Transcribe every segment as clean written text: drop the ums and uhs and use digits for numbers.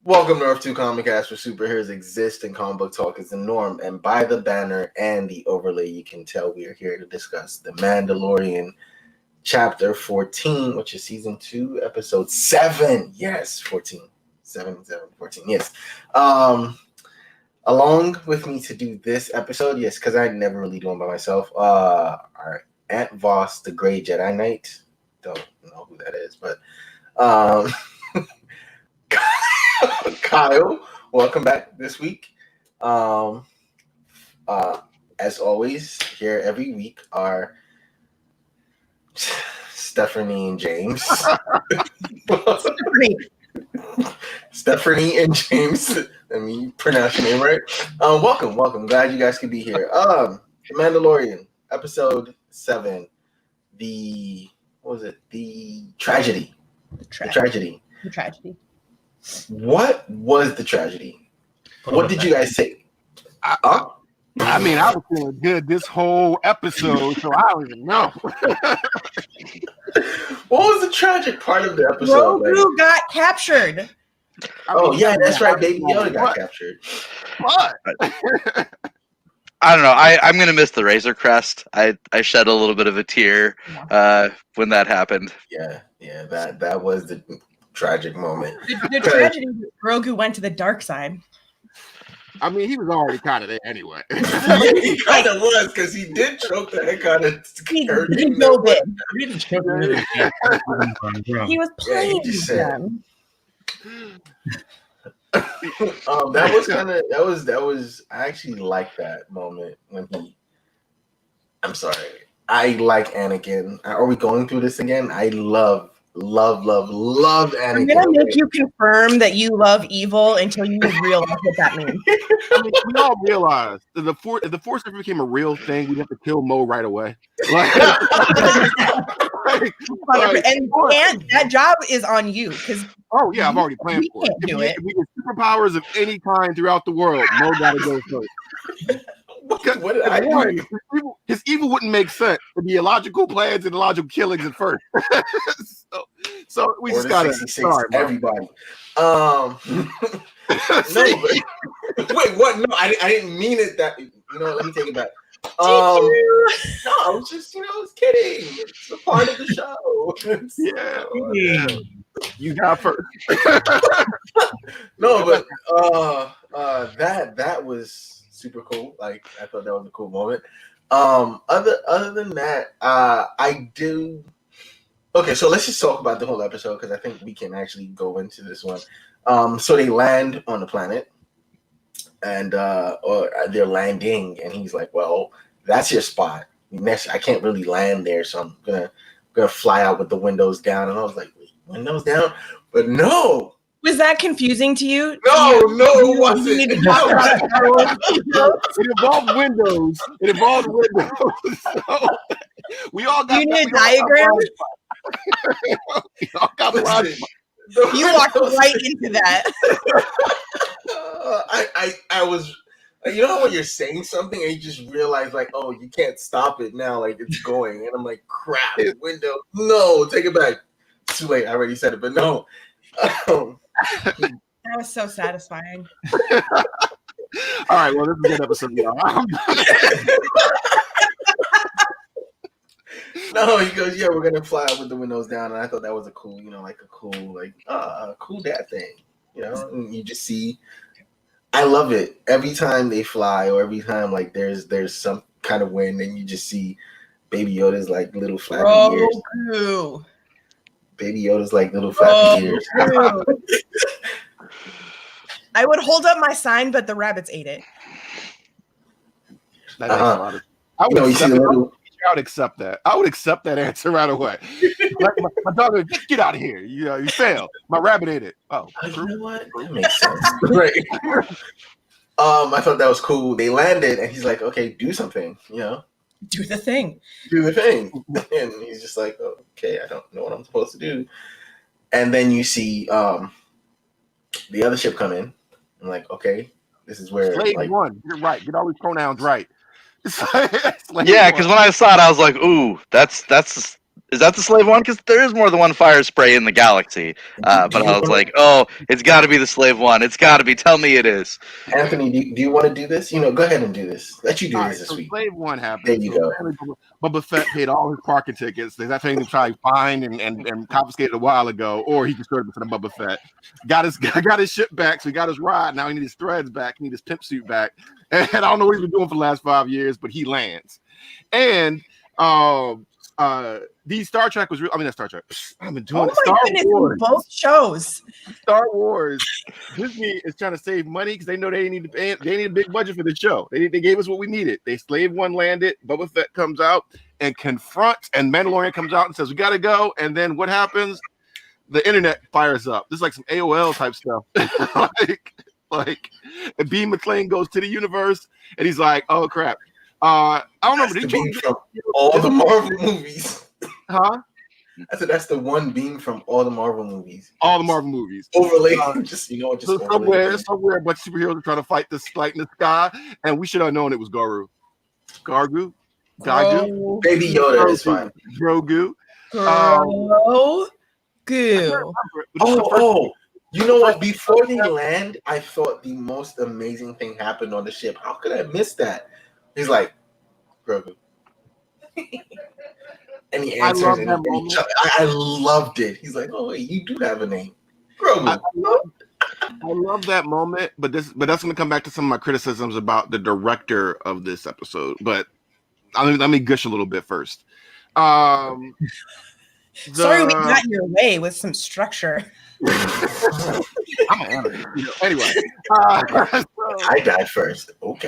Welcome to Earth 2 Comic Cast, where superheroes exist and comic book talk is the norm. And by the banner and the overlay, you can tell we are here to discuss The Mandalorian Chapter 14, which is Season 2, Episode 7. Yes, 14. 14, yes. Along with me to do this episode, yes, because I never really do one by myself, our Aunt Voss, the Grey Jedi Knight. Don't know who that is, but... Kyle, welcome back this week. As always, here every week are Stephanie and James. Stephanie and James. Let me pronounce your name right. Welcome. Glad you guys could be here. The Mandalorian, episode 7. The tragedy. The tragedy. What was the tragedy? What did you guys say? I mean, I was feeling good this whole episode, so I don't even know. What was the tragic part of the episode? Grogu got captured. Oh, yeah, that's right. Baby Yoda got captured. What? I don't know. I'm going to miss the Razor Crest. I shed a little bit of a tear when that happened. Yeah, that was the tragic moment. The tragedy is Grogu went to the dark side. I mean, he was already kind of there anyway. He kind of was, because he did choke the heck out of Kurt. He was playing with them. That was I actually like that moment when I'm sorry. I like Anakin. Are we going through this again? I love Anakin. I'm gonna make you confirm that you love evil until you realize what that means. I mean, we all realize that if the Force ever became a real thing, we'd have to kill Mo right away. And that job is on you, because I've already planned for it. If we get superpowers of any kind throughout the world, Mo gotta go first. What did I do? His evil wouldn't make sense. It'd be illogical plans and illogical killings at first. so we just gotta everybody. No, wait, what? No, I didn't mean it that. Let me take it back. No, I was just, I was kidding. It's a part of the show. Yeah. You got first. No, but that was super cool. Like, I thought that was a cool moment. Other than that, I do. Okay, so let's just talk about the whole episode, because I think we can actually go into this one. So they land on the planet, and or they're landing, and he's like, "Well, that's your spot. Next, I can't really land there, so I'm gonna fly out with the windows down." And I was like, "Wait, windows down?" But no. Was that confusing to you? No, it wasn't. It involved windows. So we all got. You need a diagram. We all got You walked right into that. I was. When you're saying something and you just realize, like, oh, you can't stop it now, like it's going, and I'm like, crap, window. No, take it back. It's too late. I already said it, but no. That was so satisfying. All right, well, this is a good episode, y'all. No, he goes, yeah, we're gonna fly out with the windows down, and I thought that was a cool, cool dad thing, and you just see. I love it every time they fly, or every time like there's some kind of wind, and you just see Baby Yoda's like little flappy ears. Baby Yoda's like little flappy ears. I would hold up my sign, but the rabbits ate it. I would accept that. I would accept that answer right away. Like my dog would just get out of here. You failed. My rabbit ate it. Oh, you know what? That makes sense. Right. I thought that was cool. They landed, and he's like, "Okay, do something." Do the thing. And he's just like, "Okay, I don't know what I'm supposed to do." And then you see the other ship come in. I'm like, "Okay, this is where." Slave one. You're right. Get all these pronouns right. Yeah, because when I saw it, I was like, "Ooh, that's is that the slave one? Because there is more than one fire spray in the galaxy. But I was like, oh, it's got to be the slave one. It's got to be. Tell me it is. Anthony, do you want to do this? Go ahead and do this. Let you do All this right, this week. Slave One happened. There you go. Bubba Fett paid all his parking tickets. That thing to try to find and confiscated a while ago, or he just started with Bubba Fett. Got his ship back, so he got his ride. Now he needs his threads back. He needs his pimp suit back. And I don't know what he's been doing for the last 5 years, but he lands. And the Star Trek was real. I mean, not Star Trek. I've been doing Star Wars. Both shows. Star Wars. Disney is trying to save money because they know they need a big budget for the show. They gave us what we needed. They Slave One landed. Boba Fett comes out and confronts, and Mandalorian comes out and says, "We gotta go." And then what happens? The internet fires up. This is like some AOL type stuff. like, and B. McLean goes to the universe, and he's like, "Oh crap." I don't remember. That's the beam from all the Marvel movies. Huh? I said that's the one beam from all the Marvel movies. All the Marvel movies. Overlay. So somewhere a bunch of superheroes are trying to fight this fight in the sky, and we should have known it was Garu. Gagu? Baby Yoda is fine. Grogu. Grogu. Oh, you know what? Before they land, I thought the most amazing thing happened on the ship. How could I miss that? He's like, Grogu. And he answers. I loved it. He's like, oh, wait, you do have a name. Grogu. I love that moment, but that's going to come back to some of my criticisms about the director of this episode. But let me gush a little bit first. Sorry, we got in your way with some structure. I'm an anime. Anyway, I died first. Okay.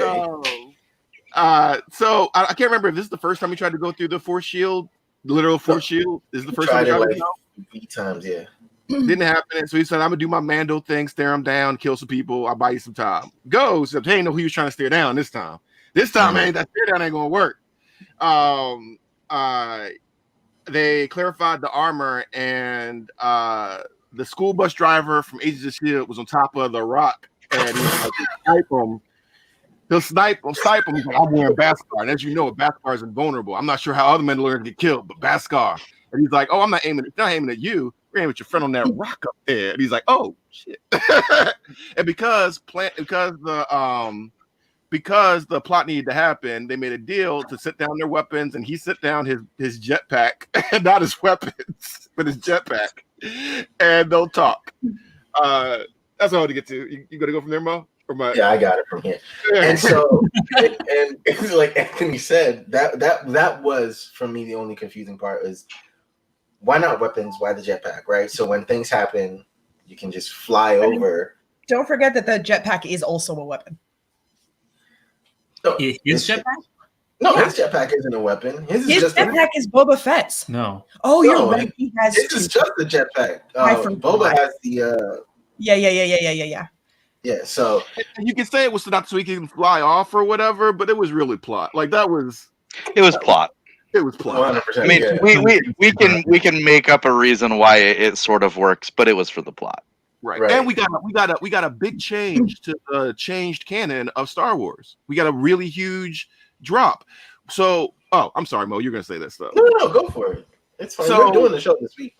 So I can't remember if this is the first time we tried to go through the Force Shield, the literal Force Shield. This is the first time we tried to go. 3 times, yeah. Didn't happen. So he said, "I'm gonna do my Mando thing, stare him down, kill some people. I'll buy you some time." Goes. He ain't know who he was trying to stare down this time. This time, man, that stare down ain't gonna work. They clarified the armor, and the school bus driver from Agents of S.H.I.E.L.D. was on top of the rock, and he'll snipe him. He's like, "I'm wearing Beskar," and as you know, Beskar is invulnerable. I'm not sure how other Mandalorians get killed, but Beskar. And he's like, "Oh, I'm not aiming at you. We're aiming at your friend on that rock up there." And he's like, "Oh shit!" And because the plot needed to happen, they made a deal to sit down their weapons, and he sit down his jetpack, and not his weapons, but his jetpack, and they'll talk. That's all to get to. You gonna go from there, Mo? Yeah, I got it from here. And so, and like Anthony said, that was for me the only confusing part is why not weapons? Why the jetpack? Right. So when things happen, you can just fly over. Don't forget that the jetpack is also a weapon. No, his jetpack? No, his jetpack isn't a weapon. His jetpack is Boba Fett's. No. Oh, you're right. He has. This is just the jetpack. Boba has the. Yeah. Yeah, so you can say it was not so he can fly off or whatever, but it was really plot. Like that was. It was plot. It was plot. 100%, I mean, we can make up a reason why it sort of works, but it was for the plot. Right. And we got a big change to the changed canon of Star Wars. We got a really huge drop. So, I'm sorry, Mo, you're gonna say that stuff. No, go for it. It's fine. We're doing the show this week.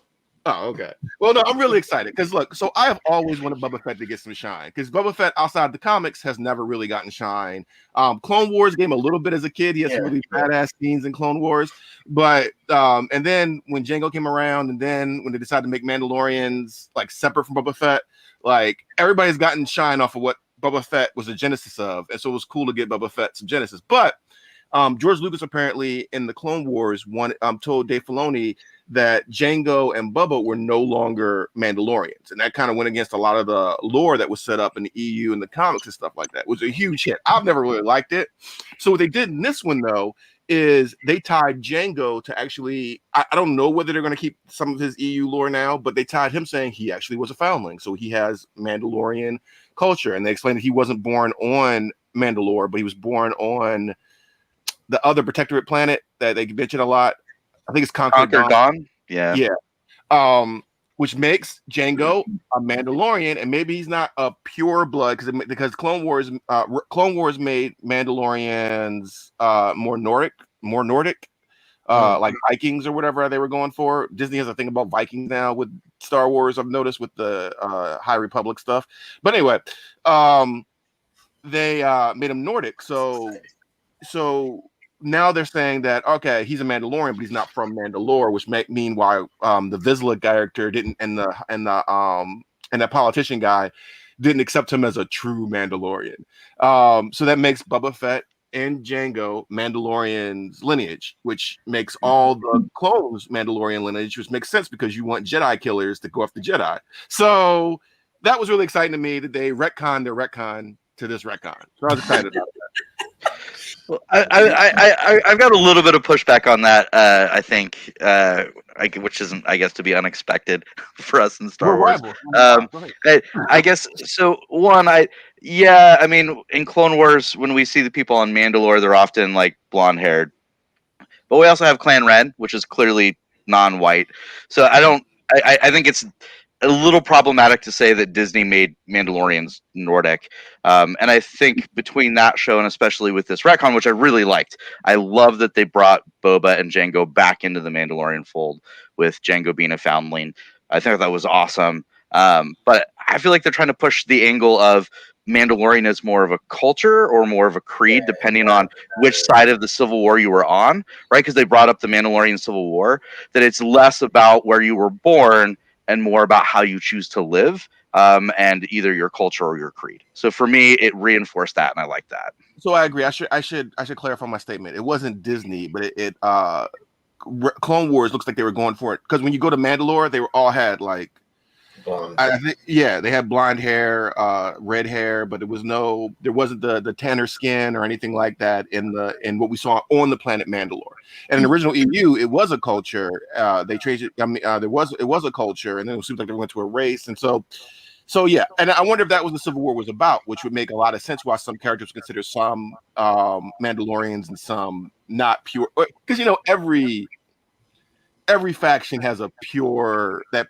Oh, okay. Well, no, I'm really excited because look, so I have always wanted Boba Fett to get some shine because Boba Fett outside the comics has never really gotten shine. Clone Wars gave him a little bit as a kid. He had some really badass scenes in Clone Wars, but and then when Jango came around, and then when they decided to make Mandalorians like separate from Boba Fett, like everybody's gotten shine off of what Boba Fett was a genesis of, and so it was cool to get Boba Fett some genesis. But George Lucas apparently in the Clone Wars told Dave Filoni that Jango and Bubba were no longer Mandalorians, and that kind of went against a lot of the lore that was set up in the EU and the comics and stuff like that. It was a huge hit. I've never really liked it. So what they did in this one though is they tied Jango to actually, I don't know whether they're going to keep some of his EU lore now, but they tied him saying he actually was a foundling, so he has Mandalorian culture, and they explained that he wasn't born on Mandalore, but he was born on the other protectorate planet that they mention a lot. I think it's Conquer Dawn. Yeah. Which makes Jango a Mandalorian, and maybe he's not a pure blood because Clone Wars made Mandalorians more Nordic. like Vikings or whatever they were going for. Disney has a thing about Vikings now with Star Wars. I've noticed with the High Republic stuff. But anyway, they made him Nordic. So now they're saying that okay, he's a Mandalorian, but he's not from Mandalore, which may mean why the Vizsla character didn't and that politician guy didn't accept him as a true Mandalorian. So that makes Boba Fett and Jango Mandalorian's lineage, which makes all the clones Mandalorian lineage, which makes sense because you want Jedi killers to go after Jedi. So that was really exciting to me that they retconned their retcon to this retcon. So I was excited about that. Well, I've got a little bit of pushback on that. I think, which isn't, I guess, to be unexpected for us in Star Wars. I guess so. One, I mean, in Clone Wars, when we see the people on Mandalore, they're often like blonde haired, but we also have Clan Ren, which is clearly non-white. So I think it's a little problematic to say that Disney made Mandalorians Nordic. And I think between that show and especially with this retcon, which I really liked, I love that they brought Boba and Jango back into the Mandalorian fold with Jango being a foundling. I think that was awesome. But I feel like they're trying to push the angle of Mandalorian as more of a culture or more of a creed, depending on which side of the Civil War you were on, right? Because they brought up the Mandalorian Civil War, that it's less about where you were born and more about how you choose to live, and either your culture or your creed. So for me, it reinforced that, and I like that. So I agree. I should clarify my statement. It wasn't Disney, but it Clone Wars looks like they were going for it because when you go to Mandalore, they all had like blonde. I think they had blonde hair, red hair, but there wasn't the tanner skin or anything like that in what we saw on the planet Mandalore. And in the original EU, it was a culture. They changed it. I mean, it was a culture, and then it seems like they went to a race, and so yeah. And I wonder if that was the Civil War was about, which would make a lot of sense why some characters consider some Mandalorians and some not pure, because every faction has a pure, I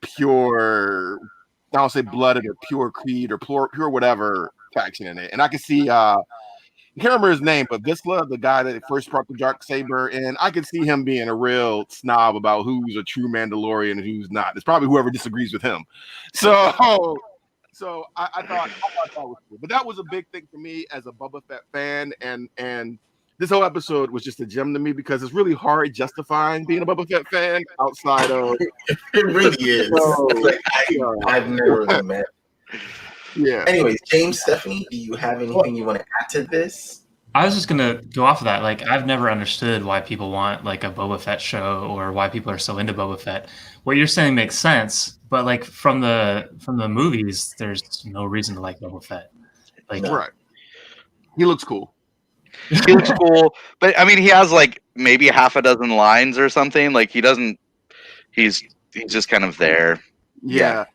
don't say blooded or pure creed or pure whatever faction in it. And I can see, I can't remember his name, but Vizsla, the guy that first brought the dark saber in, I could see him being a real snob about who's a true Mandalorian and who's not. It's probably whoever disagrees with him. So I thought that was cool. But that was a big thing for me as a Boba Fett fan, and this whole episode was just a gem to me because it's really hard justifying being a Boba Fett fan outside of. It really is. I've never really met. Yeah. Anyways, James, Stephanie, do you have anything you want to add to this? I was just gonna go off of that. Like, I've never understood why people want like a Boba Fett show or why people are so into Boba Fett. What you're saying makes sense, but like from the movies, there's no reason to like Boba Fett. Like, right? He looks cool. He looks cool, but I mean, he has like maybe half a dozen lines or something. Like he doesn't. He's just kind of there. Yeah.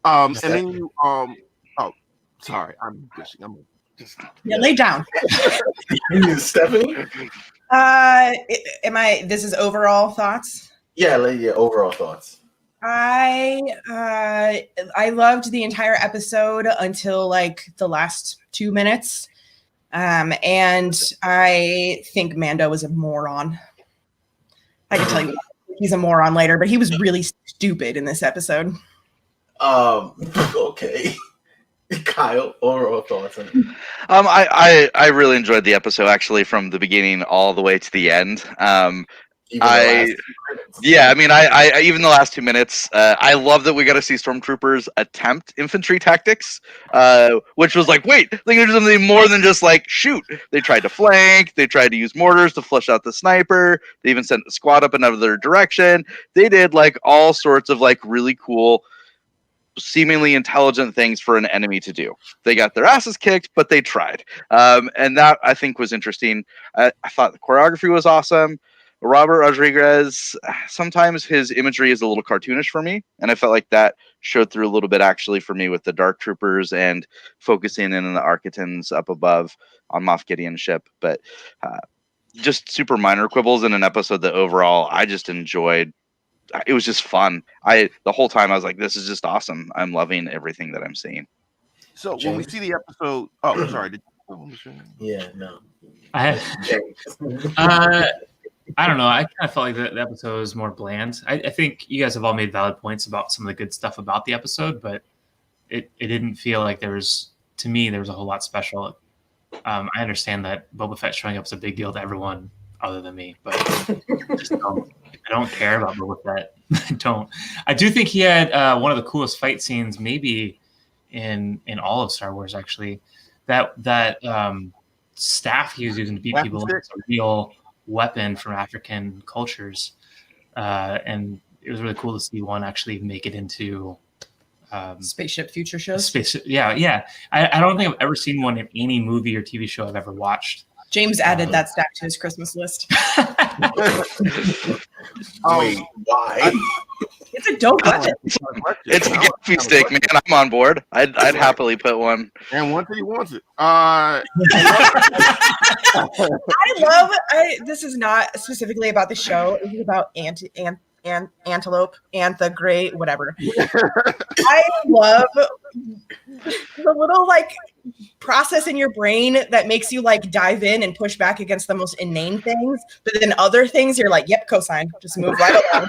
And then you Oh, sorry. I'm just. Lay down. Stephanie. This is overall thoughts. Yeah, overall thoughts. I loved the entire episode until like the last 2 minutes. And I think Mando was a moron. I can tell you he's a moron later, but he was really stupid in this episode. Okay. Kyle, overall thoughts on it? I really enjoyed the episode actually from the beginning all the way to the end. I even the last 2 minutes, I love that we got to see stormtroopers attempt infantry tactics, which was like, wait, they can do something more than just like shoot. They tried to flank, they tried to use mortars to flush out the sniper, they even sent a squad up another direction. They did like all sorts of like really cool, seemingly intelligent things for an enemy to do. They got their asses kicked, but they tried. And that I think was interesting. I thought the choreography was awesome. Robert Rodriguez, sometimes his imagery is a little cartoonish for me, and I felt like that showed through a little bit actually for me with the Dark Troopers and focusing in on the Architans up above on Moff Gideon's ship. But just super minor quibbles in an episode that overall I just enjoyed. It was just fun. The whole time I was like, this is just awesome. I'm loving everything that I'm seeing. So James? when we see the episode, sorry. Yeah, no. I don't know. I kind of felt like the episode was more bland. I think you guys have all made valid points about some of the good stuff about the episode, but it didn't feel like there was a whole lot special. I understand that Boba Fett showing up is a big deal to everyone other than me, but I don't care about Boba Fett. I don't. I do think he had one of the coolest fight scenes, maybe in all of Star Wars. Actually, that staff he was using to beat people is a real weapon from African cultures, and it was really cool to see one actually make it into Spaceship Future shows. Yeah. I don't think I've ever seen one in any movie or TV show I've ever watched. James added that stack to his Christmas list. Wait, why? It's a dope weapon. It's a Giphy stick, man. I'm on board. I'd happily put one. And once he wants it. This is not specifically about the show. It is about Antelope, Antha Gray, whatever. I love the little like process in your brain that makes you like dive in and push back against the most inane things, but then other things you're like, yep, cosign, just move right along.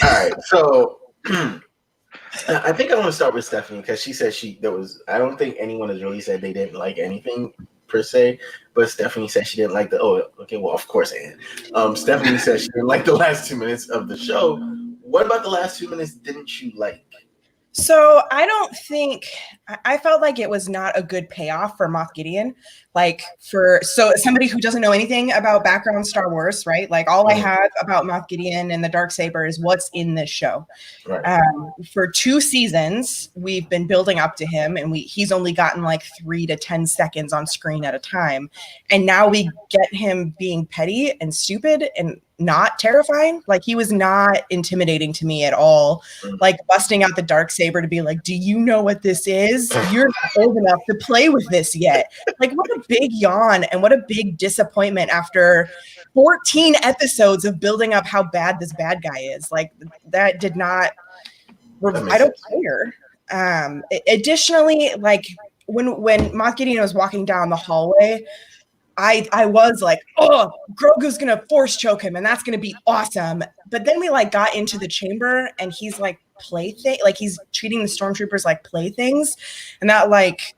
All right, so I think I want to start with Stephanie because she said I don't think anyone has really said they didn't like anything per se, but Stephanie said she didn't like of course, Anne. Stephanie said she didn't like the last 2 minutes of the show. What about the last 2 minutes didn't you like? So I felt like it was not a good payoff for Moff Gideon. So somebody who doesn't know anything about background Star Wars, right? Like all I have about Moff Gideon and the Darksaber is what's in this show. Right. For 2 seasons, we've been building up to him, and he's only gotten like 3 to 10 seconds on screen at a time. And now we get him being petty and stupid and not terrifying. Like he was not intimidating to me at all. Like busting out the Darksaber to be like, do you know what this is? You're not old enough to play with this yet. Like what a big yawn and what a big disappointment after 14 episodes of building up how bad this bad guy is. Like that did not, I don't care. Additionally, like when Moff Gideon was walking down the hallway, I was like, oh, Grogu's gonna force choke him, and that's gonna be awesome. But then we like got into the chamber, and he's like he's treating the stormtroopers like playthings, and that like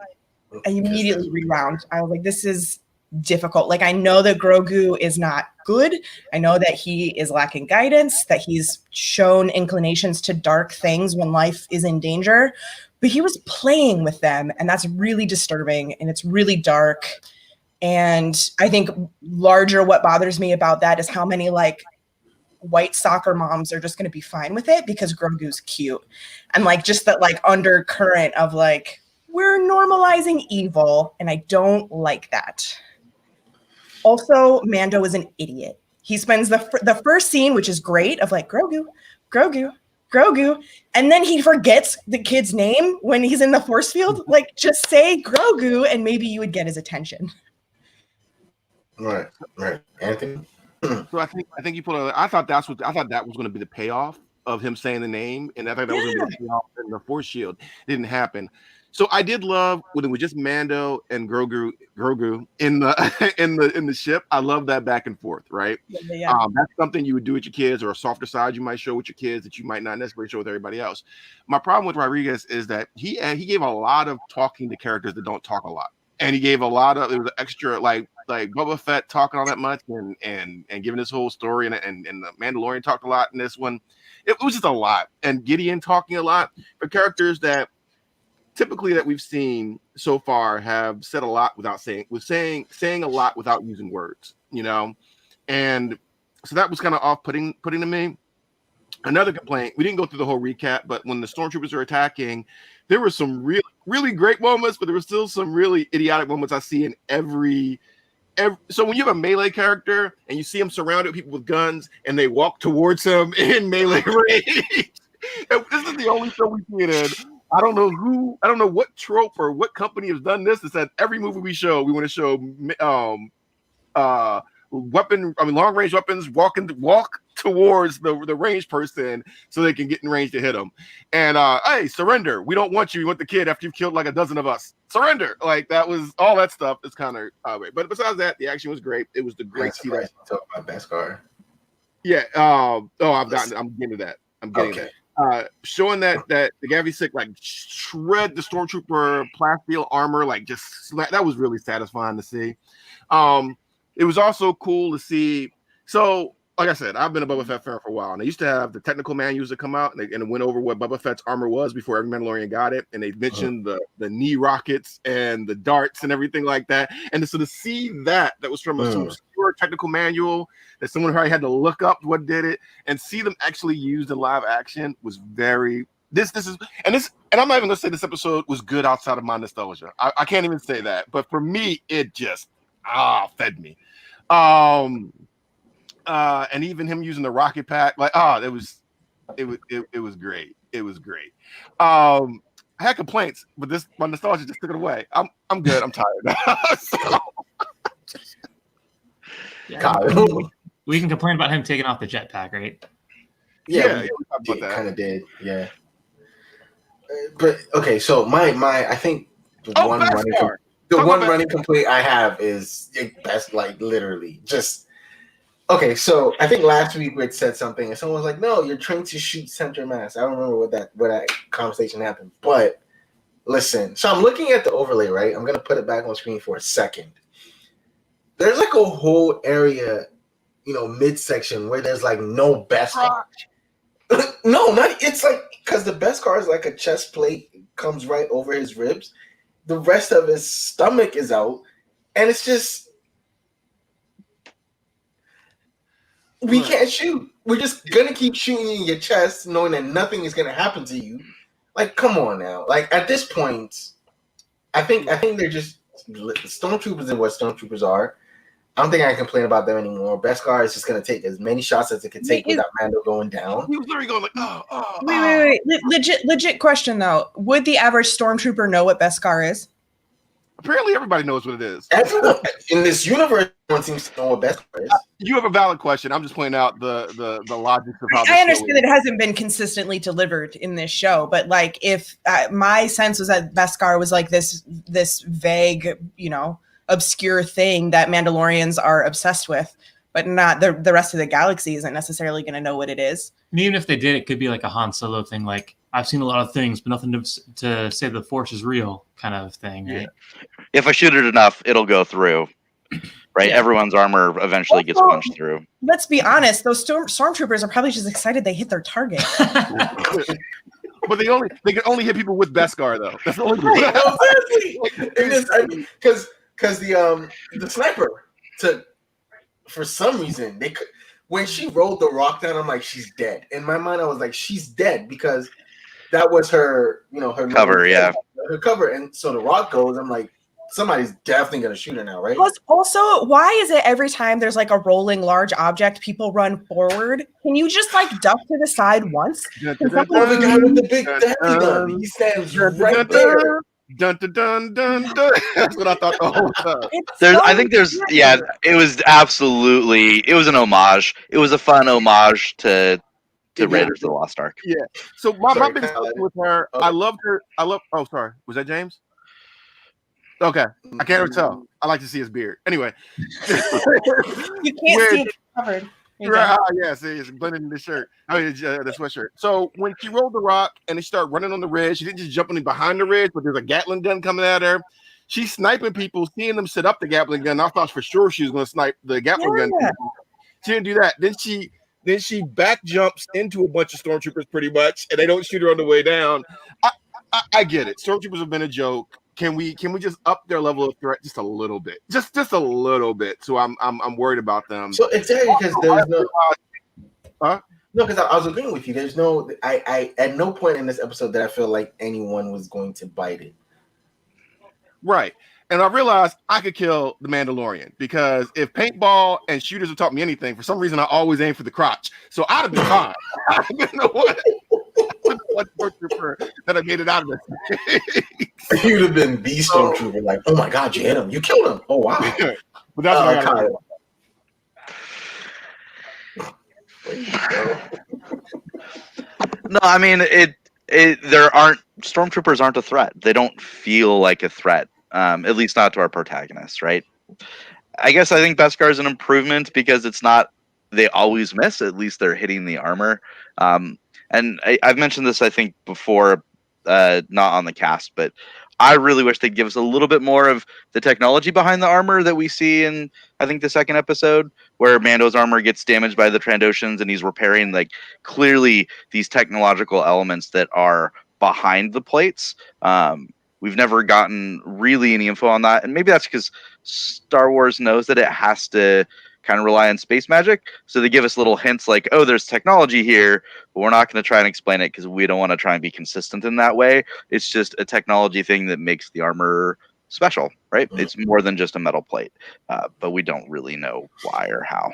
I immediately rewound. I was like, this is difficult. Like I know that Grogu is not good. I know that he is lacking guidance, that he's shown inclinations to dark things when life is in danger, but he was playing with them, and that's really disturbing, and it's really dark. And I think larger what bothers me about that is how many like white soccer moms are just going to be fine with it because Grogu's cute. And like just that like undercurrent of like, we're normalizing evil. And I don't like that. Also, Mando is an idiot. He spends the first scene, which is great, of like Grogu. And then he forgets the kid's name when he's in the force field. Like just say Grogu and maybe you would get his attention. Right. Anthony? So I think you put. I thought that was going to be the payoff of him saying the name, and I thought that was going to be the payoff in the Force Shield. It didn't happen. So I did love when it was just Mando and Grogu in the ship. I love that back and forth, right? Yeah. That's something you would do with your kids, or a softer side you might show with your kids that you might not necessarily show with everybody else. My problem with Rodriguez is that he gave a lot of talking to characters that don't talk a lot. And he gave a lot of, it was extra, like Boba Fett talking all that much and giving this whole story, and the Mandalorian talked a lot in this one. It was just a lot. And Gideon talking a lot for characters that typically that we've seen so far have said a lot without saying a lot without using words, you know? And so that was kind of off-putting to me. Another complaint, we didn't go through the whole recap, but when the stormtroopers are attacking, there were some really, really great moments, but there were still some really idiotic moments I see in every. So when you have a melee character and you see him surrounded with people with guns and they walk towards him in melee range, and this is the only show we see it in. I don't know what trope or what company has done this. That said every movie we show, we want to show long range weapons, walk towards the range person so they can get in range to hit them. And hey, surrender. We don't want you. We want the kid after you've killed like a dozen of us. Surrender. Like that was all that stuff. It's kind of great. But besides that, the action was great. It was the great see that. Talk about Beskar. Yeah. I'm getting to that. I'm getting okay. that. Showing that the Gavi Sick like shred the stormtrooper plasteel armor, like just that was really satisfying to see. It was also cool to see. So, like I said, I've been a Boba Fett fan for a while, and they used to have the technical manuals that come out, and it went over what Boba Fett's armor was before every Mandalorian got it, and they mentioned the knee rockets and the darts and everything like that. And so to see that was from a obscure technical manual that someone probably had to look up what did it, and see them actually used in live action was very. And I'm not even gonna say this episode was good outside of my nostalgia. I can't even say that, but for me, it just fed me. And even him using the rocket pack, like, it was great. It was great. I had complaints, but my nostalgia just took it away. I'm good. I'm tired. We can complain about him taking off the jetpack, right? Yeah, we kind of did. Yeah. But okay, so I think the one running complaint I have is best, like literally just. Okay, so I think last week we had said something, and someone was like, "No, you're trained to shoot center mass." I don't remember what that conversation happened, but listen. So I'm looking at the overlay, right? I'm gonna put it back on screen for a second. There's like a whole area, midsection where there's like no Beskar. No, not it's like because the Beskar is like a chest plate comes right over his ribs. The rest of his stomach is out, and it's just. We can't shoot. We're just gonna keep shooting in your chest, knowing that nothing is gonna happen to you. Like, come on now. Like at this point, I think they're just stormtroopers and what stormtroopers are. I don't think I can complain about them anymore. Beskar is just gonna take as many shots as it can take without Mando going down. He was literally going like, Wait. Legit question though. Would the average stormtrooper know what Beskar is? Apparently, everybody knows what it is. Everyone in this universe, everyone seems to know what Beskar is. You have a valid question. I'm just pointing out the logic of how. I understand that it hasn't been consistently delivered in this show, but like, if my sense was that Beskar was like this vague, obscure thing that Mandalorians are obsessed with, but not the rest of the galaxy isn't necessarily going to know what it is. And even if they did, it could be like a Han Solo thing, like I've seen a lot of things, but nothing to say the Force is real, kind of thing. Right? If I shoot it enough, it'll go through. Right, everyone's armor eventually gets punched through. Let's be honest; those stormtroopers are probably just excited they hit their target. But they can only hit people with Beskar though. That's the only because the sniper took for some reason they could. When she rolled the rock down, I'm like, she's dead. In my mind, I was like, she's dead because that was her, her cover, her cover. And so the rock goes. I'm like, somebody's definitely gonna shoot her now, right? Plus, also, why is it every time there's like a rolling large object, people run forward? Can you just like duck to the side once? The guy with the heavy gun, he stands right there. Dun dun dun dun dun. That's what I thought the whole time. It was absolutely. It was an homage. It was a fun homage to Raiders of the Lost Ark. Yeah. So my biggest question with her, I loved her. Oh, sorry. Was that James? Okay, I can't ever tell. I like to see his beard. Anyway, you can't see it covered. Right, see, it's blended in the shirt. The sweatshirt. So when she rolled the rock and they start running on the ridge, she didn't just jump in behind the ridge, but there's a Gatling gun coming at her. She's sniping people, seeing them set up the Gatling gun. I thought for sure she was going to snipe the Gatling gun. She didn't do that. Then she back jumps into a bunch of stormtroopers pretty much, and they don't shoot her on the way down. I get it. Stormtroopers have been a joke. Can we just up their level of threat just a little bit? Just a little bit. So I'm worried about them. So exactly because there's no. No, because I was agreeing with you. There's no. I at no point in this episode did I feel like anyone was going to bite it. Right. And I realized I could kill the Mandalorian because if paintball and shooters have taught me anything, for some reason I always aim for the crotch. So I'd have been fine. I'd have been the one stormtrooper that I made it out of this. You'd have been the stormtrooper, like, oh my god, you hit him, you killed him. Oh wow. But that's what I got. No, I mean there aren't stormtroopers aren't a threat. They don't feel like a threat. At least not to our protagonists, right? I guess I think Beskar is an improvement because it's not they always miss. At least they're hitting the armor. And I've mentioned this I think before, not on the cast, but I really wish they'd give us a little bit more of the technology behind the armor that we see in I think the second episode, where Mando's armor gets damaged by the Trandoshans and he's repairing like clearly these technological elements that are behind the plates. We've never gotten really any info on that, and maybe that's because Star Wars knows that it has to kind of rely on space magic, so they give us little hints like, oh, there's technology here, but we're not going to try and explain it because we don't want to try and be consistent in that way. It's just a technology thing that makes the armor special, right? Mm-hmm. It's more than just a metal plate, but we don't really know why or how.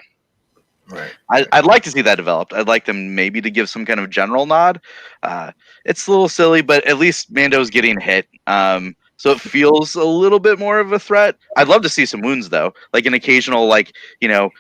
Right. I'd like to see that developed. I'd like them maybe to give some kind of general nod. It's a little silly, but at least Mando's getting hit. So it feels a little bit more of a threat. I'd love to see some wounds though, like an occasional, like, you know,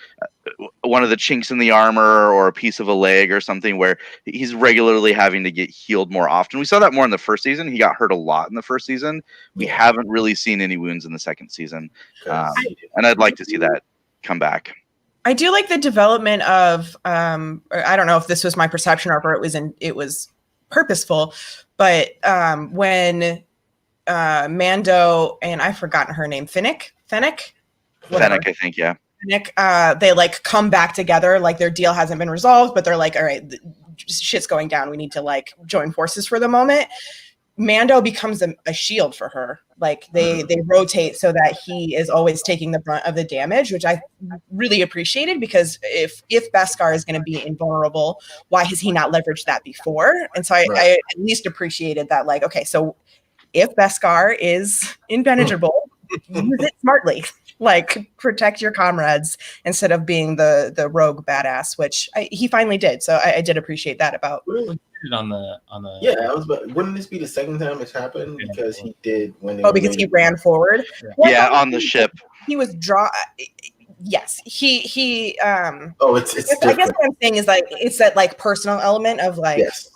one of the chinks in the armor or a piece of a leg or something where he's regularly having to get healed more often. We saw that more in the first season. He got hurt a lot in the first season. We haven't really seen any wounds in the second season. And I'd like to see that come back. I do like the development of, I don't know if this was my perception or if it was purposeful, but when Mando and I've forgotten her name, Fennec, I think, yeah. Fennec, they like come back together, like their deal hasn't been resolved, but they're like, all right, shit's going down. We need to like join forces for the moment. Mando becomes a shield for her. Like they rotate so that he is always taking the brunt of the damage, which I really appreciated, because if Beskar is going to be invulnerable, why has he not leveraged that before? And so I at least appreciated that. Like, okay, so if Beskar is impenetrable, use it smartly. Like protect your comrades instead of being the rogue badass, which he finally did. So I did appreciate that about. On the wouldn't this be the second time it's happened? Because he did when because he ran forward. Yeah, on the ship. He was Yes, he. It's. I guess what I'm saying is like it's that like personal element of like. Yes.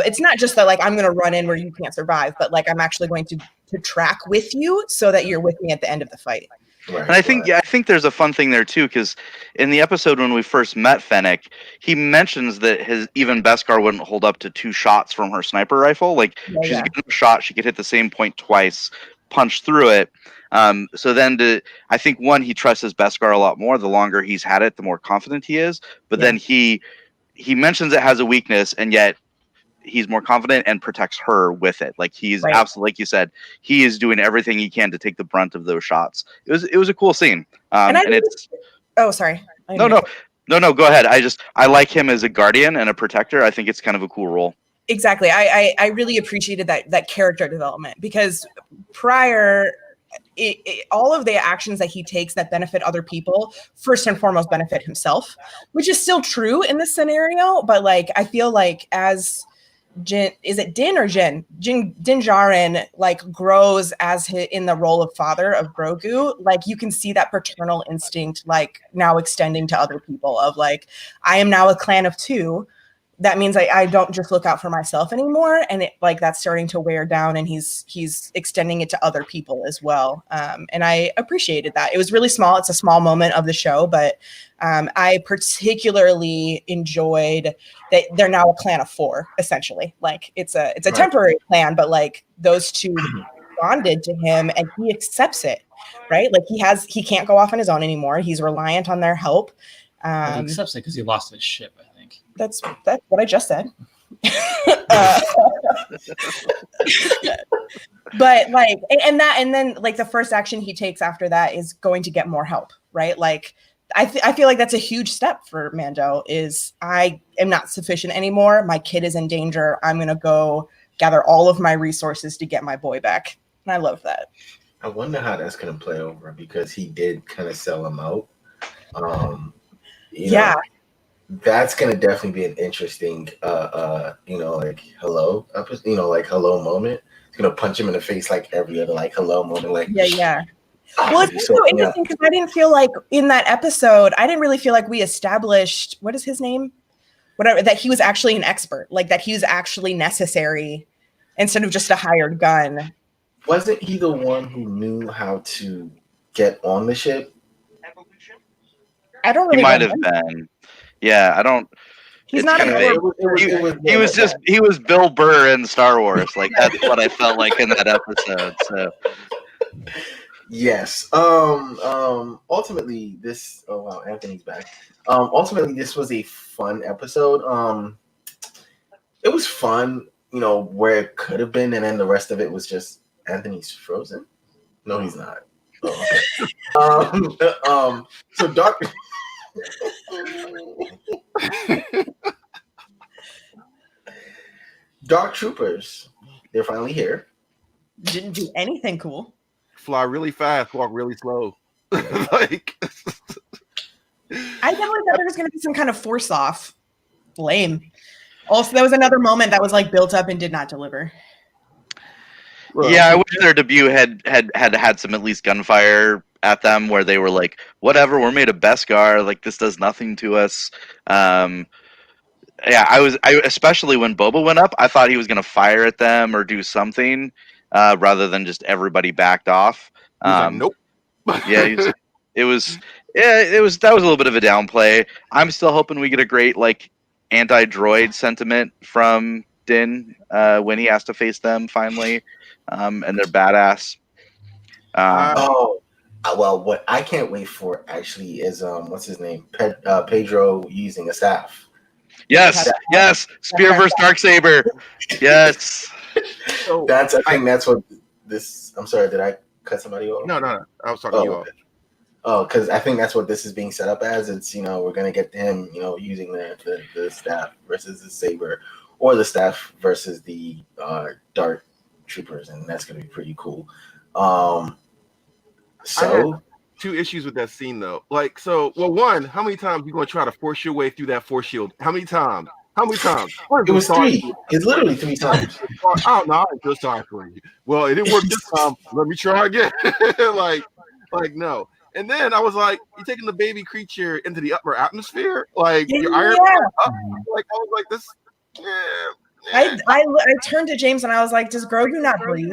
It's not just that like I'm going to run in where you can't survive, but like I'm actually going to track with you so that you're with me at the end of the fight. Right, and I think there's a fun thing there too, because in the episode when we first met Fennec, he mentions that even Beskar wouldn't hold up to 2 shots from her sniper rifle. Like she's getting a shot, she could hit the same point twice, punch through it. So then I think he trusts Beskar a lot more. The longer he's had it, the more confident he is. But then he mentions it has a weakness, and yet he's more confident and protects her with it. Like he's absolutely, like you said, he is doing everything he can to take the brunt of those shots. It was a cool scene. Sorry. No, go ahead. I like him as a guardian and a protector. I think it's kind of a cool role. Exactly. I really appreciated that character development, because prior all of the actions that he takes that benefit other people first and foremost benefit himself, which is still true in this scenario. But like, I feel like as Din Djarin like grows in the role of father of Grogu, like you can see that paternal instinct like now extending to other people of like, I am now a clan of 2. That means I don't just look out for myself anymore, and it like that's starting to wear down, and he's extending it to other people as well. And I appreciated that. It was really small. It's a small moment of the show, but I particularly enjoyed that they're now a clan of 4, essentially. Like it's a temporary clan, but like those 2 bonded to him, and he accepts it, right? Like he can't go off on his own anymore. He's reliant on their help. He accepts it because he lost his ship, I think. That's what I just said. But like, and then like the first action he takes after that is going to get more help, right? Like, I feel like that's a huge step for Mando. Is I am not sufficient anymore. My kid is in danger. I'm gonna go gather all of my resources to get my boy back. And I love that. I wonder how that's gonna play over, because he did kind of sell him out. You know, that's gonna definitely be an interesting, like hello, like hello moment. It's gonna punch him in the face like every other like hello moment, like Well, it's so interesting because I didn't feel like in that episode, I didn't really feel like we established what is his name. whatever, that he was actually an expert, like that he was actually necessary instead of just a hired gun. Wasn't he the one who knew how to get on the ship? I don't really. He might have been. Yeah, I don't. He's not. He was Bill Burr in Star Wars. Like that's what I felt like in that episode. So. Yes. Ultimately, this. Oh wow, Anthony's back. Ultimately, this was a fun episode. It was fun, where it could have been, and then the rest of it was just Anthony's frozen. No, he's not. Oh, okay. So Doctor. Dark Troopers, they're finally here. Didn't do anything cool. Fly really fast, walk really slow. Like, I definitely thought there was going to be some kind of force off. Lame. Also, there was another moment that was like built up and did not deliver. Yeah, I wish their debut had some at least gunfire at them, where they were like, "Whatever, we're made of Beskar. Like this does nothing to us." Yeah, I especially when Boba went up, I thought he was going to fire at them or do something, rather than just everybody backed off. Like, nope. Yeah, that was a little bit of a downplay. I'm still hoping we get a great like anti-droid sentiment from Din when he has to face them finally, and they're badass. Well, what I can't wait for actually is what's his name, Pedro using a staff. Yes, Spear versus Darksaber. Yes. I think that's what this. I'm sorry, did I cut somebody off? No. I was talking to you. Okay. Oh, because I think that's what this is being set up as. It's we're gonna get him, using the staff versus the saber, or the staff versus the Dark Troopers, and that's gonna be pretty cool. So. 2 issues with that scene though. Like, one, how many times you gonna try to force your way through that force shield? How many times? It was 3. It's literally 3 times. I don't know. I'm just talking. Well, it didn't work this time. Let me try again. like no. And then I was like, you're taking the baby creature into the upper atmosphere? Like your iron up? Like I was like this. Yeah. I turned to James and I was like, does Grogu not breathe?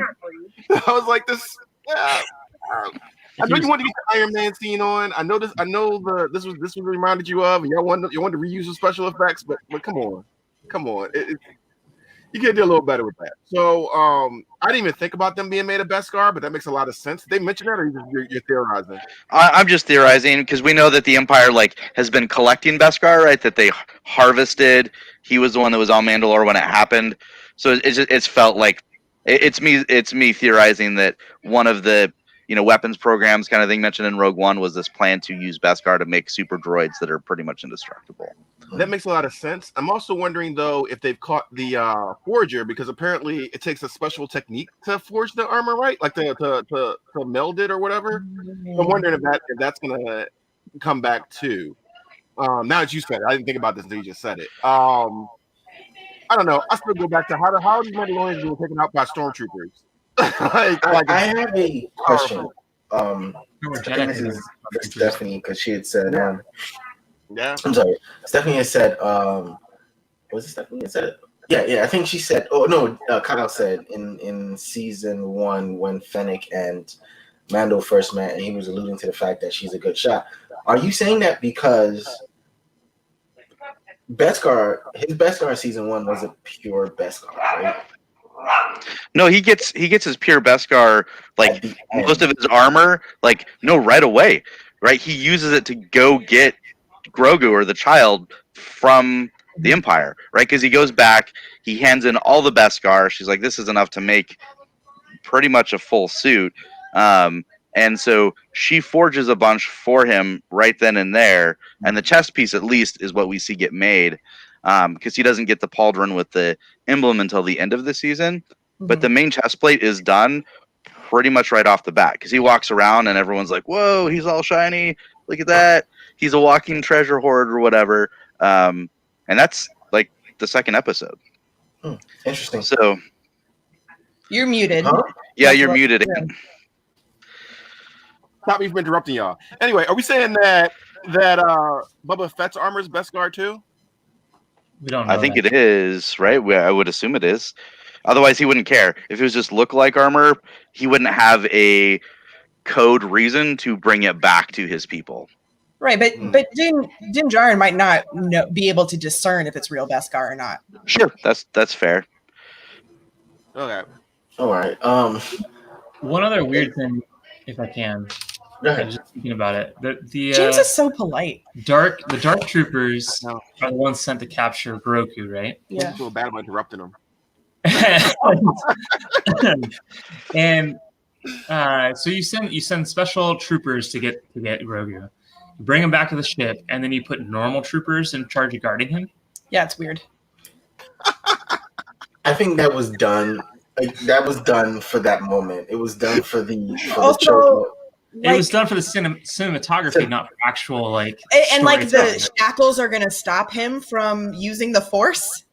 I was like this. Yeah. I know you wanted to get the Iron Man scene on. I know this. I know this was reminded you of, and you wanted to reuse the special effects, but come on, you can do a little better with that. So I didn't even think about them being made of Beskar, but that makes a lot of sense. Did they mention that, or you're theorizing? I'm just theorizing because we know that the Empire has been collecting Beskar, right? That they harvested. He was the one that was on Mandalore when it happened. So it's felt like it's me theorizing that one of the weapons programs kind of thing mentioned in Rogue One was this plan to use Beskar to make super droids that are pretty much indestructible. That makes a lot of sense. I'm also wondering though if they've caught the forger, because apparently it takes a special technique to forge the armor, right? Like to meld it or whatever. So I'm wondering if that's gonna come back too. Now that you said it, I didn't think about this until you just said it. I don't know. I still go back to how are these Mandalorians being taken out by stormtroopers? I have a question. I think this is for Stephanie, because she had said, yeah. I'm sorry. Stephanie had said, was it Stephanie that said it? Yeah. I think she said, Kyle said in season 1 when Fennec and Mando first met, and he was alluding to the fact that she's a good shot. Are you saying that because Beskar, his Beskar in season 1 was a pure Beskar, right? No, he gets his pure Beskar, like most of his armor, right away, right? He uses it to go get Grogu or the child from the Empire, right? Because he goes back, he hands in all the Beskar. She's like, this is enough to make pretty much a full suit. And so she forges a bunch for him right then and there. And the chest piece, at least, is what we see get made. Because he doesn't get the pauldron with the emblem until the end of the season. Mm-hmm. But the main chest plate is done pretty much right off the bat. Because he walks around and everyone's like, whoa, he's all shiny. Look at that. He's a walking treasure hoard or whatever. And that's like the second episode. Interesting. So you're muted. Huh? Yeah, you're muted. Stop me from interrupting y'all. Anyway, are we saying that Boba Fett's armor is Beskar too? We don't know. I think it is, right? I would assume it is. Otherwise, he wouldn't care. If it was just look like armor, he wouldn't have a code reason to bring it back to his people. Right, but Din Djarin might not be able to discern if it's real Beskar or not. Sure, that's fair. Okay. All right. One other weird thing, if I can. Go ahead. I'm just thinking about it. The James is so polite. the dark troopers are the ones sent to capture Grogu, right? Yeah. I feel bad about interrupting him. And so you send special troopers to get Grogu. You bring him back to the ship, and then you put normal troopers in charge of guarding him. Yeah, it's weird. I think that was done. That was done for that moment. It was done for the Also, it was done for the cinematography, not for actual like. And like the shackles are gonna stop him from using the Force.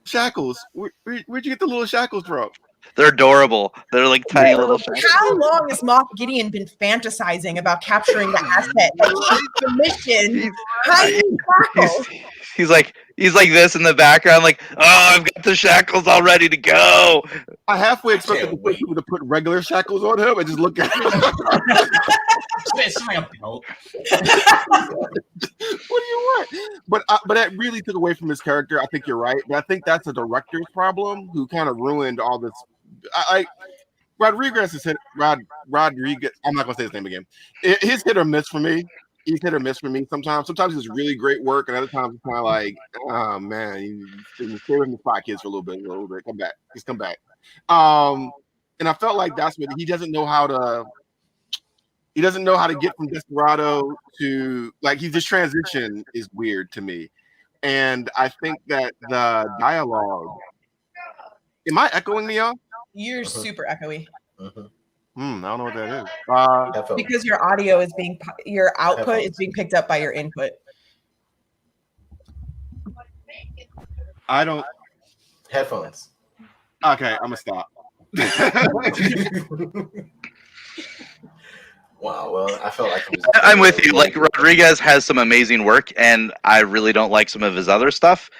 Shackles. Where'd you get the little shackles from? They're adorable. They're like tiny little shackles. How long has Moff Gideon been fantasizing about capturing the asset? Like, the mission. He's like this in the background, like, oh, I've got the shackles all ready to go. I halfway expected people to put regular shackles on him and just look at him. It's like a belt. What do you want? But that really took away from his character. I think you're right, but I think that's a director's problem who kind of ruined all this. Rodriguez. Rodriguez. I'm not gonna say his name again. His hit or miss for me. He's hit or miss for me sometimes. Sometimes it's really great work, and other times it's kind of like, oh man, you stay with the Spy Kids for a little bit. Come back. Just come back. And I felt like that's what he doesn't know how to. He doesn't know how to get from Desperado to like this transition is weird to me, and I think that the dialogue. Am I echoing me, y'all? You're super echoey. I don't know what that is. Because your audio is your output is being picked up by your input. I don't. Headphones. Okay, I'm gonna stop. Wow. Well, I felt like I'm with you. Like Rodriguez has some amazing work, and I really don't like some of his other stuff.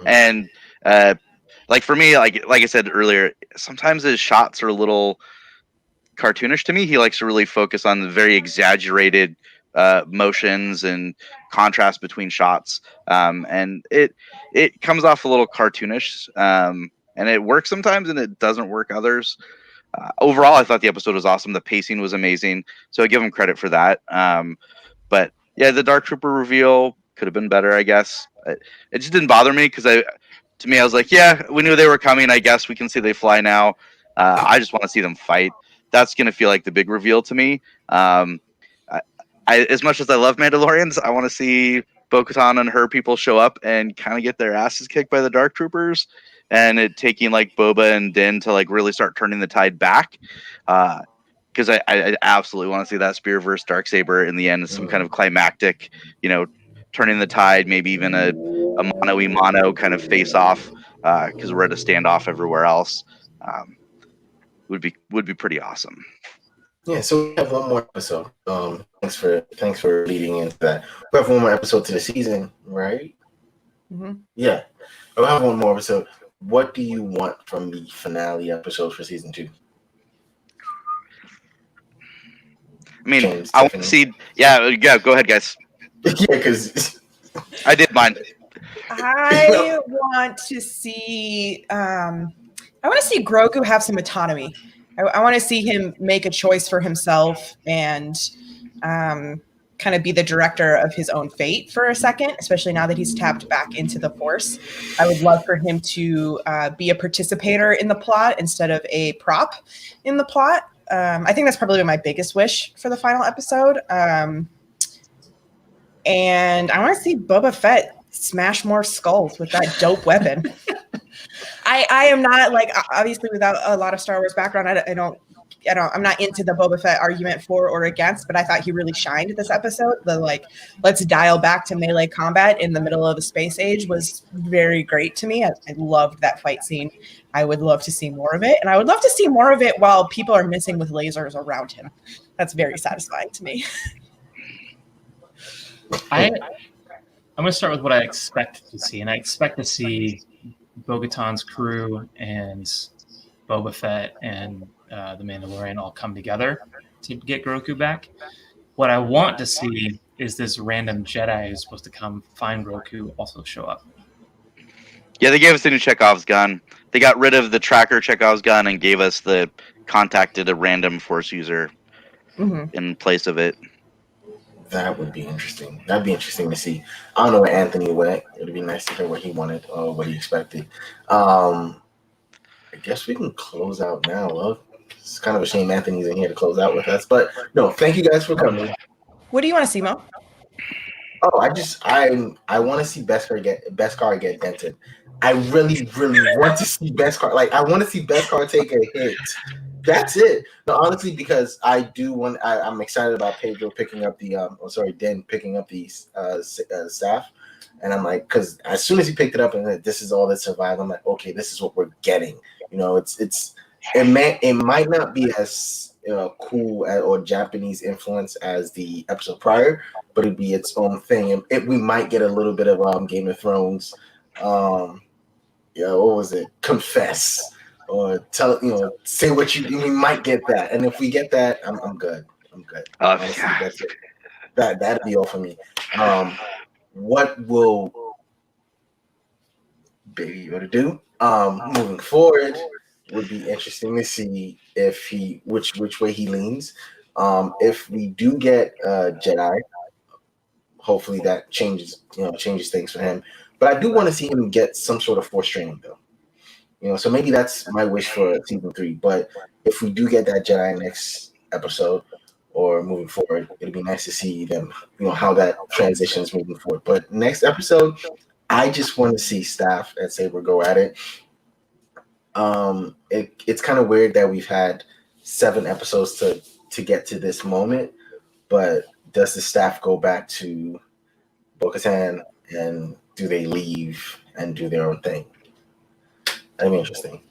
And like for me, like I said earlier, sometimes his shots are a little cartoonish to me. He likes to really focus on the very exaggerated motions and contrast between shots, and it comes off a little cartoonish, and it works sometimes and it doesn't work others. Overall, I thought the episode was awesome. The pacing was amazing, so I give him credit for that. But yeah, the Dark Trooper reveal could have been better, I guess. It just didn't bother me because I was like, yeah, we knew they were coming. I guess we can see they fly now. I just want to see them fight. That's going to feel like the big reveal to me. I as much as I love Mandalorians, I want to see Bo-Katan and her people show up and kind of get their asses kicked by the Dark Troopers, and it taking like Boba and Din to like really start turning the tide back. Because I absolutely want to see that Spear versus Darksaber in the end, some kind of climactic, turning the tide, maybe even a mano-a-mano kind of face off, because we're at a standoff everywhere else. Would be pretty awesome. Yeah, so we have one more episode. Thanks for leading into that. We have one more episode to the season, right? Mm-hmm. Yeah, we'll have one more episode. What do you want from the finale episode for season 2? I mean, I want to see. Yeah. Go ahead, guys. Yeah, because I did mine. I want to see. I want to see Grogu have some autonomy. I want to see him make a choice for himself and kind of be the director of his own fate for a second, especially now that he's tapped back into the Force. I would love for him to be a participator in the plot instead of a prop in the plot. I think that's probably my biggest wish for the final episode. And I want to see Boba Fett smash more skulls with that dope weapon. I am not like, obviously without a lot of Star Wars background, I'm not into the Boba Fett argument for or against, but I thought he really shined this episode. The like, let's dial back to melee combat in the middle of the space age was very great to me. I loved that fight scene. I would love to see more of it. And I would love to see more of it while people are missing with lasers around him. That's very satisfying to me. I'm going to start with what I expect to see, and I expect to see Bo-Katan's crew and Boba Fett and the Mandalorian all come together to get Grogu back. What I want to see is this random Jedi who's supposed to come find Grogu also show up. Yeah, they gave us the new Chekhov's gun. They got rid of the tracker Chekhov's gun and gave us the contacted a random Force user in place of it. That would be interesting. That'd be interesting to see. I don't know where Anthony went. It'd be nice to hear what he wanted or what he expected. I guess we can close out now, love. It's kind of a shame Anthony's in here to close out with us, but no, thank you guys for coming. What do you want to see, Mo? Oh, I want to see Beskar get dented. I really want to see Beskar. Like, I want to see Beskar take a hit. That's it. No, honestly, because I'm excited about Pedro picking up Den picking up the staff, and I'm like, because as soon as he picked it up and this is all that survived, I'm like, okay, this is what we're getting. You know, it might not be as cool or Japanese influence as the episode prior, but it'd be its own thing. And we might get a little bit of Game of Thrones. What was it? Confess or say what you. We might get that, and if we get that, I'm good. I'm good. Honestly, that's it. That'd be all for me. What will Baby Yoda do? Moving forward, would be interesting to see if which way he leans. If we do get Jedi, hopefully that changes things for him. But I do want to see him get some sort of Force training, though. So maybe that's my wish for season 3. But if we do get that Jedi next episode or moving forward, it'd be nice to see them, how that transitions moving forward. But next episode, I just want to see staff and Saber go at it. It's kind of weird that we've had 7 episodes to get to this moment, but does the staff go back to Bo-Katan and do they leave and do their own thing? That'd be interesting.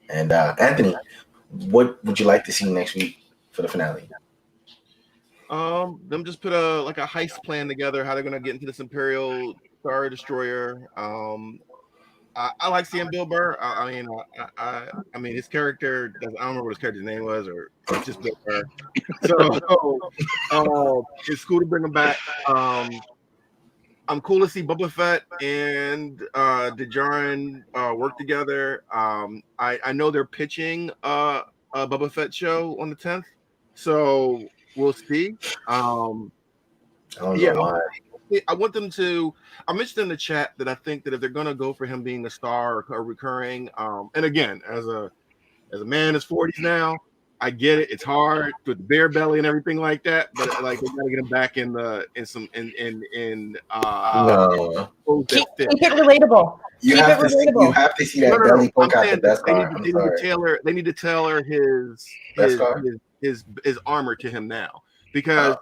And Anthony, what would you like to see next week for the finale? Them just put a heist plan together, how they're gonna get into this Imperial Star Destroyer. I like seeing Bill Burr. I mean, his character. I don't remember what his character's name was, or it's just Bill Burr. So, it's cool to bring him back. I'm cool to see Boba Fett and Djarin work together. I know they're pitching a Boba Fett show on the 10th, so we'll see. I don't know why. I want them to. I mentioned in the chat that I think that if they're gonna go for him being a star or recurring, and again, as a man in his 40s now, I get it. It's hard with the bear belly and everything like that, but they gotta get him back keep it relatable. You have to see that belly poke out the Beskar. They need to tailor his armor to him now, because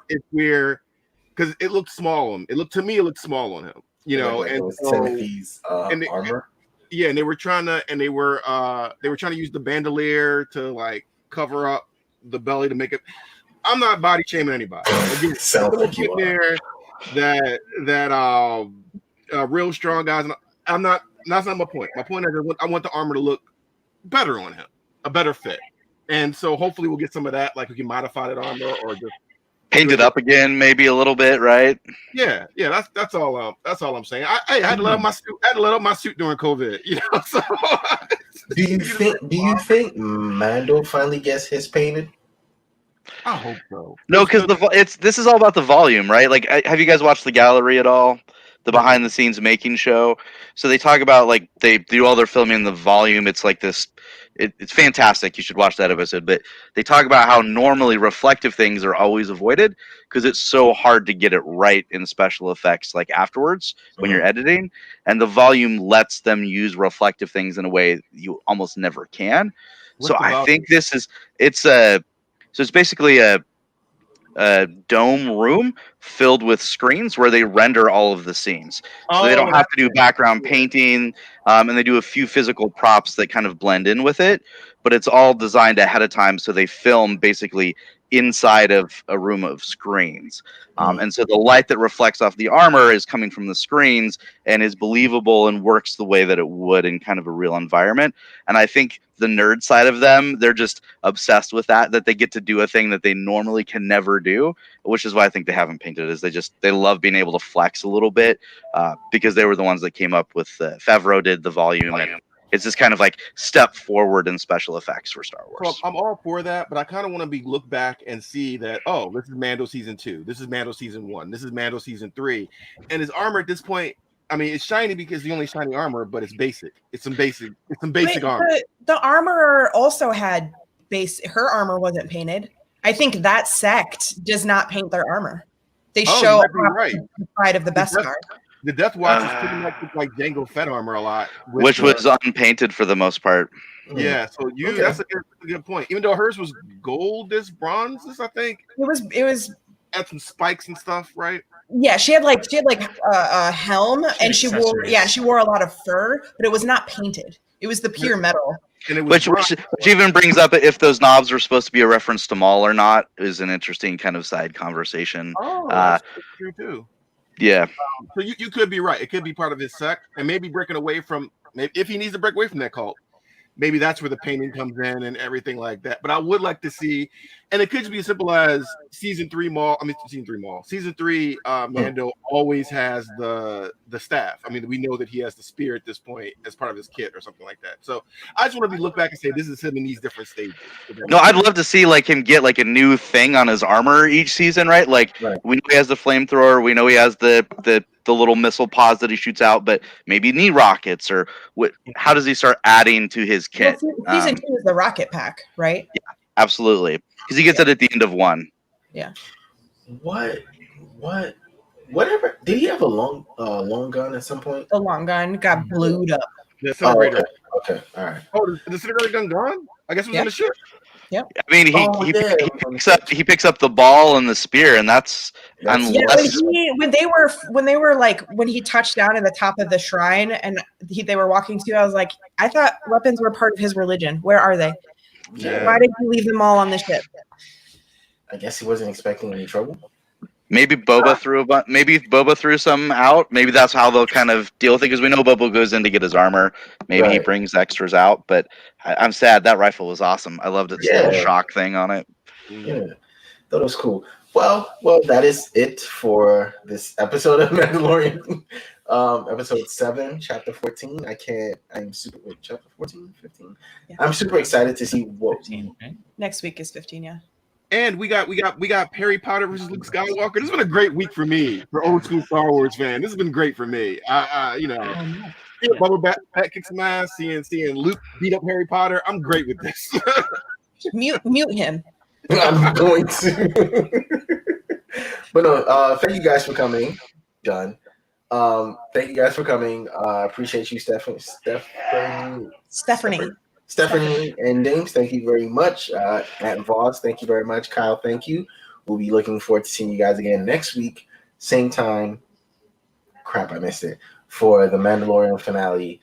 because it looked small on him. It looked small on him, and so Timothy's armor. Yeah, and they were trying to use the bandolier to cover up the belly to make it. I'm not body shaming anybody. Again, that real strong guys. And I'm not. That's not my point. My point is I want the armor to look better on him, a better fit, and so hopefully we'll get some of that. Like we can modify that armor or just paint it up again, maybe a little bit, right? Yeah. That's all. That's all I'm saying. I had to let up my suit. I had to let up my suit during COVID. So. Do you think Mando finally gets his painted? I hope so. No, because this is all about the volume, right? Like, have you guys watched The Gallery at all? The behind the scenes making show. So they talk about they do all their filming in the volume. It's like this. It's fantastic. You should watch that episode. But they talk about how normally reflective things are always avoided because it's so hard to get it right in special effects afterwards when you're editing. And the volume lets them use reflective things in a way you almost never can. So I think it's basically a dome room filled with screens where they render all of the scenes. So they don't have to do background painting, and they do a few physical props that kind of blend in with it, but it's all designed ahead of time. So they film basically inside of a room of screens. And so the light that reflects off the armor is coming from the screens and is believable and works the way that it would in kind of a real environment. And I think the nerd side of them, they're just obsessed with that they get to do a thing that they normally can never do, which is why I think they haven't painted, is they love being able to flex a little bit, because they were the ones that came up with Favreau did the volume, and it's just kind of like step forward in special effects for Star Wars. So I'm all for that, but I kind of want to look back and see that, oh, this is Mando season 2, this is Mando season 1, this is Mando season 3, and his armor at this point, I mean, it's shiny because the only shiny armor, but it's basic. It's some basic armor. The armorer also had her armor wasn't painted. I think that sect does not paint their armor. They show the side of the Beskar. The Death Watch is pretty much like Jango Fett armor a lot, which was unpainted for the most part. Yeah, so that's a good point. Even though hers was goldish, bronze, I think it was had some spikes and stuff, right? Yeah, she had a helm, and she wore a lot of fur, but it was not painted. It was the pure metal. And it was which even brings up if those knobs were supposed to be a reference to Maul or not is an interesting kind of side conversation. Oh, that's true too. Yeah. So you could be right. It could be part of his sect, and maybe breaking away from, if he needs to break away from that cult, maybe that's where the painting comes in and everything like that. But I would like to see, and it could just be as simple as season 3 Mando always has the staff. I mean, we know that he has the spear at this point as part of his kit or something like that. So I just want to look back and say this is him in these different stages. No, I'd love to see him get a new thing on his armor each season, right? We know he has the flamethrower, we know he has the little missile pods that he shoots out, but maybe knee rockets, or how does he start adding to his kit? Well, season 2 is the rocket pack, right? Yeah, absolutely, because he gets it at the end of 1. Yeah. Whatever. Did he have a long gun at some point? The long gun got blowed up. The disintegrator. Okay. All right. Oh, the disintegrator gun gone? I guess it was on the ship. Yep. I mean, he picks up the ball and the spear, and that's unless when he touched down in the top of the shrine and they were walking to, I was like, I thought weapons were part of his religion. Where are they? Yeah. Why did you leave them all on the ship? I guess he wasn't expecting any trouble. Maybe Boba threw some out. Maybe that's how they'll kind of deal with it, because we know Boba goes in to get his armor. Maybe he brings extras out, but I'm sad. That rifle was awesome. I loved its little shock thing on it. Yeah, that was cool. Well, that is it for this episode of Mandalorian. Episode 7, chapter 14. Chapter 14, 15. Yeah. I'm super excited to see what 15, right? Next week is 15, yeah. And we got Harry Potter versus Luke Skywalker. This has been a great week for me, for old school Star Wars fan. This has been great for me. Seeing Bubba Fett kick some ass, seeing Luke beat up Harry Potter. I'm great with this. Mute him. I'm going to. But no, thank you guys for coming. Done. Thank you guys for coming. Appreciate you, Stephanie and James, thank you very much. Matt and Voss, thank you very much. Kyle, thank you. We'll be looking forward to seeing you guys again next week, same time. Crap, I missed it. For the Mandalorian finale